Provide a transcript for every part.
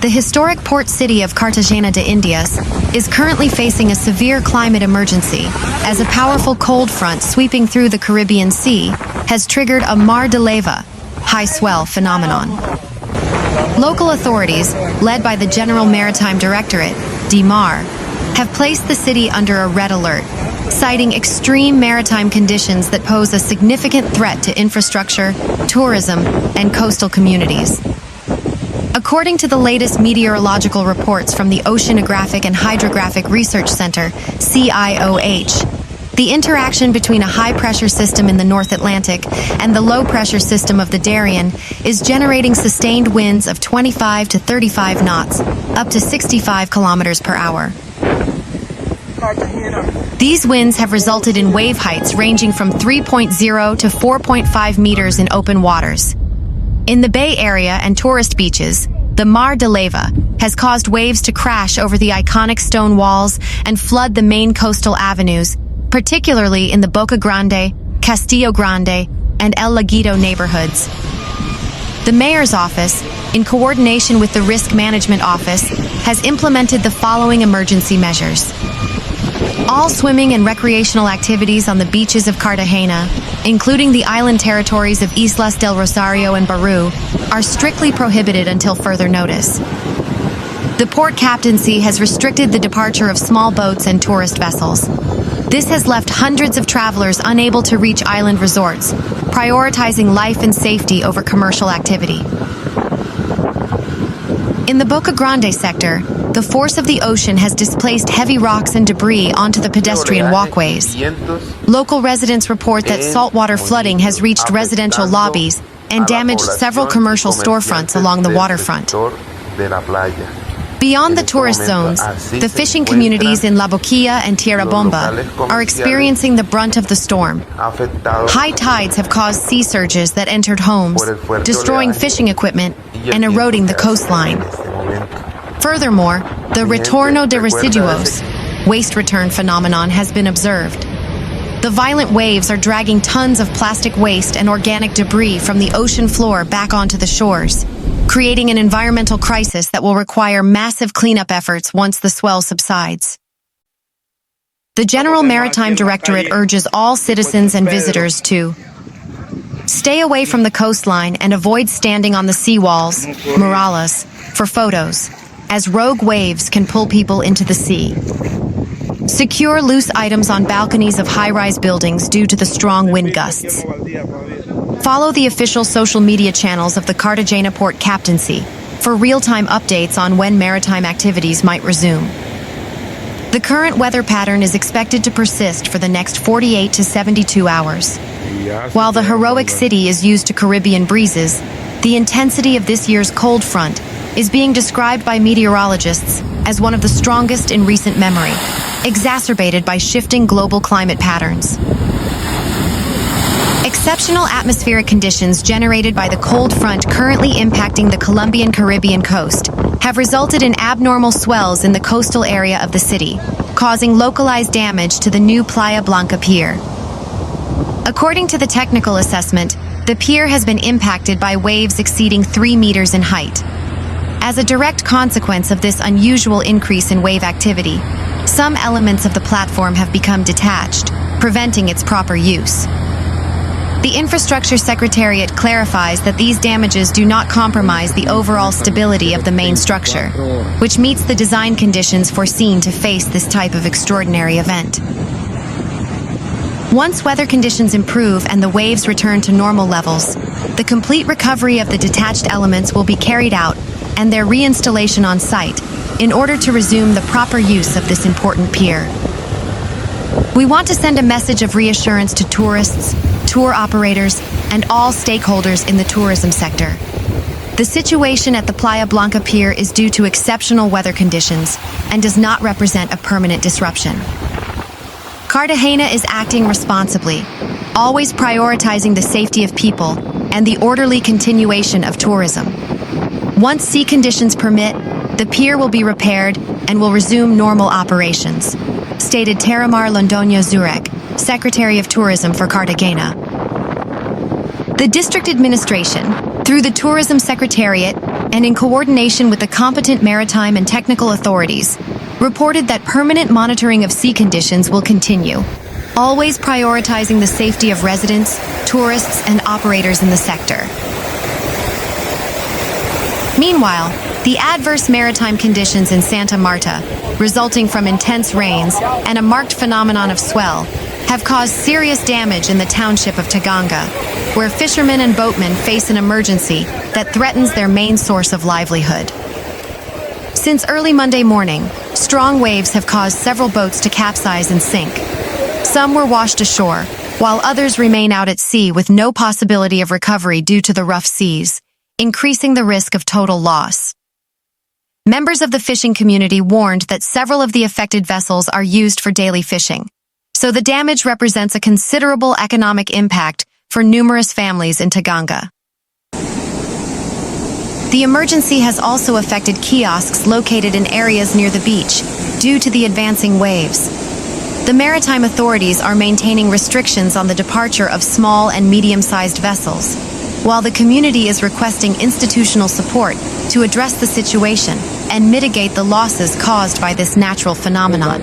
The historic port city of Cartagena de Indias is currently facing a severe climate emergency as a powerful cold front sweeping through the Caribbean Sea has triggered a mar de leva, high swell phenomenon. Local authorities, led by the General Maritime Directorate, DMAR, have placed the city under a red alert, citing extreme maritime conditions that pose a significant threat to infrastructure, tourism, and coastal communities. According to the latest meteorological reports from the Oceanographic and Hydrographic Research Center, CIOH, the interaction between a high-pressure system in the North Atlantic and the low-pressure system of the Darien is generating sustained winds of 25 to 35 knots, up to 65 kilometers per hour. These winds have resulted in wave heights ranging from 3.0 to 4.5 meters in open waters. In the Bay Area and tourist beaches, the Mar de Leva has caused waves to crash over the iconic stone walls and flood the main coastal avenues, particularly in the Boca Grande, Castillo Grande, and El Laguito neighborhoods. The mayor's office, in coordination with the Risk Management Office, has implemented the following emergency measures. All swimming and recreational activities on the beaches of Cartagena, including the island territories of Islas del Rosario and Baru, are strictly prohibited until further notice. The port captaincy has restricted the departure of small boats and tourist vessels. This has left hundreds of travelers unable to reach island resorts, prioritizing life and safety over commercial activity. In the Boca Grande sector, the force of the ocean has displaced heavy rocks and debris onto the pedestrian walkways. Local residents report that saltwater flooding has reached residential lobbies and damaged several commercial storefronts along the waterfront. Beyond the tourist zones, the fishing communities in La Boquilla and Tierra Bomba are experiencing the brunt of the storm. High tides have caused sea surges that entered homes, destroying fishing equipment and eroding the coastline. Furthermore, the retorno de residuos, waste return phenomenon, has been observed. The violent waves are dragging tons of plastic waste and organic debris from the ocean floor back onto the shores, creating an environmental crisis that will require massive cleanup efforts once the swell subsides. The General Maritime Directorate urges all citizens and visitors to stay away from the coastline and avoid standing on the seawalls, murallas, for photos, as rogue waves can pull people into the sea. Secure loose items on balconies of high-rise buildings due to the strong wind gusts. Follow the official social media channels of the Cartagena Port Captaincy for real-time updates on when maritime activities might resume. The current weather pattern is expected to persist for the next 48 to 72 hours. While the heroic city is used to Caribbean breezes, the intensity of this year's cold front is being described by meteorologists as one of the strongest in recent memory, exacerbated by shifting global climate patterns. Exceptional atmospheric conditions generated by the cold front currently impacting the Colombian Caribbean coast have resulted in abnormal swells in the coastal area of the city, causing localized damage to the new Playa Blanca Pier. According to the technical assessment, the pier has been impacted by waves exceeding 3 meters in height. As a direct consequence of this unusual increase in wave activity, some elements of the platform have become detached, preventing its proper use. The Infrastructure Secretariat clarifies that these damages do not compromise the overall stability of the main structure, which meets the design conditions foreseen to face this type of extraordinary event. Once weather conditions improve and the waves return to normal levels, the complete recovery of the detached elements will be carried out and their reinstallation on site in order to resume the proper use of this important pier. We want to send a message of reassurance to tourists, tour operators, and all stakeholders in the tourism sector. The situation at the Playa Blanca Pier is due to exceptional weather conditions and does not represent a permanent disruption. Cartagena is acting responsibly, always prioritizing the safety of people and the orderly continuation of tourism. Once sea conditions permit, the pier will be repaired and will resume normal operations, stated Terramar Londoño Zurek, Secretary of Tourism for Cartagena. The district administration, through the Tourism Secretariat, and in coordination with the competent maritime and technical authorities, reported that permanent monitoring of sea conditions will continue, always prioritizing the safety of residents, tourists, and operators in the sector. Meanwhile, the adverse maritime conditions in Santa Marta, resulting from intense rains and a marked phenomenon of swell, have caused serious damage in the township of Taganga, where fishermen and boatmen face an emergency that threatens their main source of livelihood. Since early Monday morning, strong waves have caused several boats to capsize and sink. Some were washed ashore, while others remain out at sea with no possibility of recovery due to the rough seas, increasing the risk of total loss. Members of the fishing community warned that several of the affected vessels are used for daily fishing, so the damage represents a considerable economic impact for numerous families in Taganga. The emergency has also affected kiosks located in areas near the beach due to the advancing waves. The maritime authorities are maintaining restrictions on the departure of small and medium-sized vessels, while the community is requesting institutional support to address the situation and mitigate the losses caused by this natural phenomenon.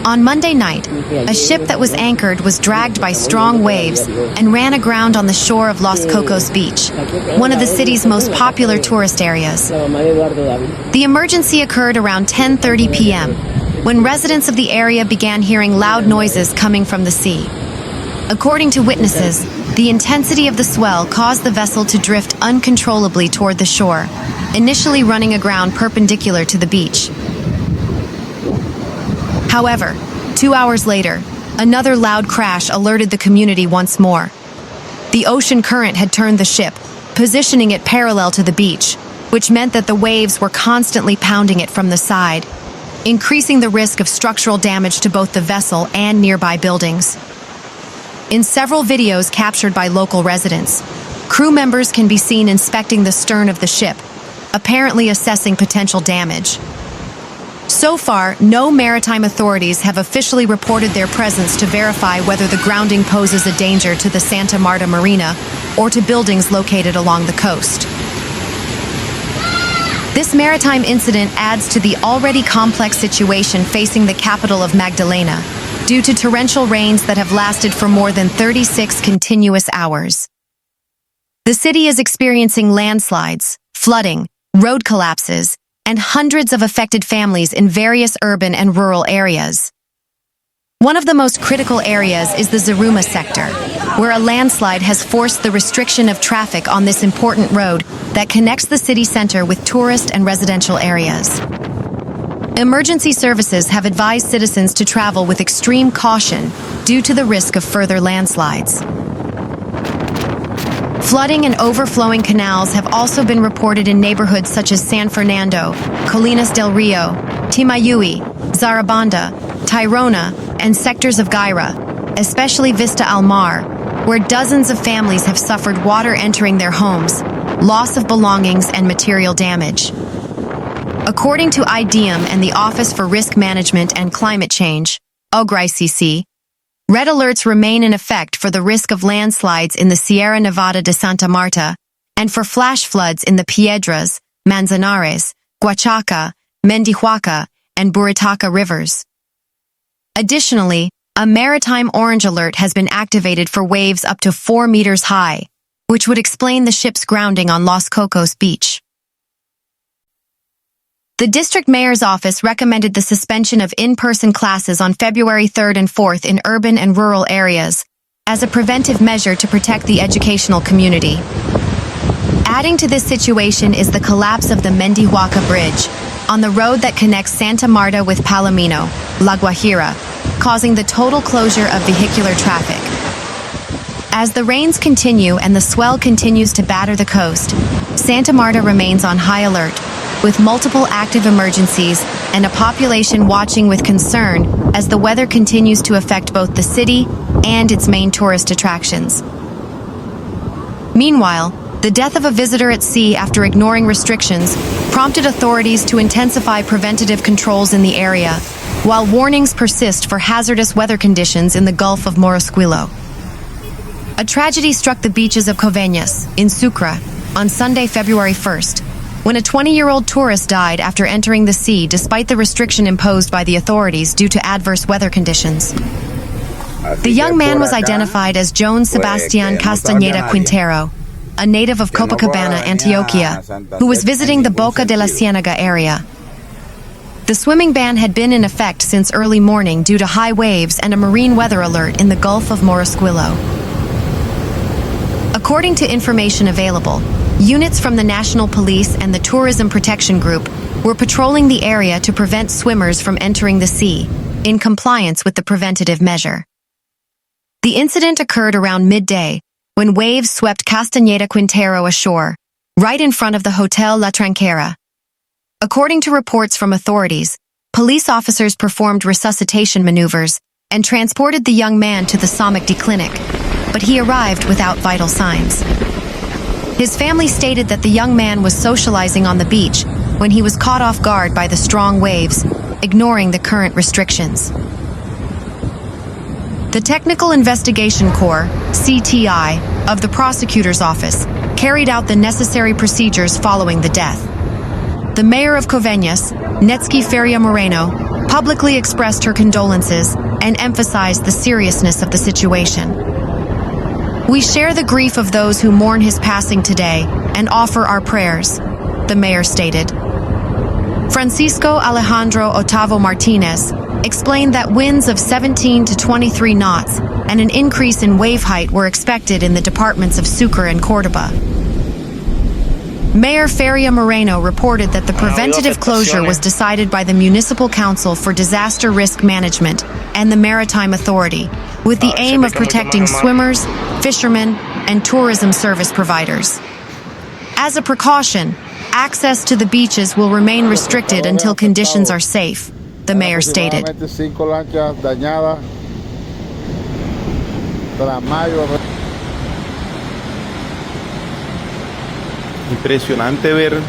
On Monday night, a ship that was anchored was dragged by strong waves and ran aground on the shore of Los Cocos beach, one of the city's most popular tourist areas. The emergency occurred around 10:30 p.m., when residents of the area began hearing loud noises coming from the sea. According to witnesses, the intensity of the swell caused the vessel to drift uncontrollably toward the shore, initially running aground perpendicular to the beach. However, 2 hours later, another loud crash alerted the community once more. The ocean current had turned the ship, positioning it parallel to the beach, which meant that the waves were constantly pounding it from the side, increasing the risk of structural damage to both the vessel and nearby buildings. In several videos captured by local residents, crew members can be seen inspecting the stern of the ship, apparently assessing potential damage. So far, no maritime authorities have officially reported their presence to verify whether the grounding poses a danger to the Santa Marta Marina or to buildings located along the coast. This maritime incident adds to the already complex situation facing the capital of Magdalena, due to torrential rains that have lasted for more than 36 continuous hours. The city is experiencing landslides, flooding, road collapses, and hundreds of affected families in various urban and rural areas. One of the most critical areas is the Zaruma sector, where a landslide has forced the restriction of traffic on this important road that connects the city center with tourist and residential areas. Emergency services have advised citizens to travel with extreme caution due to the risk of further landslides. Flooding and overflowing canals have also been reported in neighborhoods such as San Fernando, Colinas del Rio, Timayui, Zarabanda, Tayrona, and sectors of Gaira, especially Vista al Mar, where dozens of families have suffered water entering their homes, loss of belongings, and material damage. According to IDEAM and the Office for Risk Management and Climate Change, OGRICC, red alerts remain in effect for the risk of landslides in the Sierra Nevada de Santa Marta and for flash floods in the Piedras, Manzanares, Huachaca, Mendihuaca, and Buritaca rivers. Additionally, a maritime orange alert has been activated for waves up to 4 meters high, which would explain the ship's grounding on Los Cocos beach. The district mayor's office recommended the suspension of in-person classes on February 3rd and 4th in urban and rural areas as a preventive measure to protect the educational community. Adding to this situation is the collapse of the Mendihuaca Bridge on the road that connects Santa Marta with Palomino, La Guajira, causing the total closure of vehicular traffic. As the rains continue and the swell continues to batter the coast, Santa Marta remains on high alert, with multiple active emergencies and a population watching with concern as the weather continues to affect both the city and its main tourist attractions. Meanwhile, the death of a visitor at sea after ignoring restrictions prompted authorities to intensify preventative controls in the area, while warnings persist for hazardous weather conditions in the Gulf of Morrosquillo. A tragedy struck the beaches of Coveñas, in Sucre, on Sunday, February 1st, when a 20-year-old tourist died after entering the sea despite the restriction imposed by the authorities due to adverse weather conditions. The young man was identified as Joan Sebastian Castañeda Quintero, a native of Copacabana, Antioquia, who was visiting the Boca de la Ciénaga area. The swimming ban had been in effect since early morning due to high waves and a marine weather alert in the Gulf of Morrosquillo. According to information available, units from the National Police and the Tourism Protection Group were patrolling the area to prevent swimmers from entering the sea, in compliance with the preventative measure. The incident occurred around midday, when waves swept Castañeda Quintero ashore, right in front of the Hotel La Tranquera. According to reports from authorities, police officers performed resuscitation maneuvers and transported the young man to the Somogdy Clinic, but he arrived without vital signs. His family stated that the young man was socializing on the beach when he was caught off guard by the strong waves, ignoring the current restrictions. The Technical Investigation Corps, CTI, of the prosecutor's office carried out the necessary procedures following the death. The mayor of Coveñas, Netsky Feria Moreno, publicly expressed her condolences and emphasized the seriousness of the situation. "We share the grief of those who mourn his passing today and offer our prayers," the mayor stated. Francisco Alejandro Otavo Martinez explained that winds of 17 to 23 knots and an increase in wave height were expected in the departments of Sucre and Córdoba. Mayor Feria Moreno reported that the preventative closure was decided by the Municipal Council for Disaster Risk Management and the Maritime Authority, with the aim of protecting swimmers, fishermen, and tourism service providers. As a precaution, access to the beaches will remain restricted until conditions are safe, the mayor stated. Impresionante ver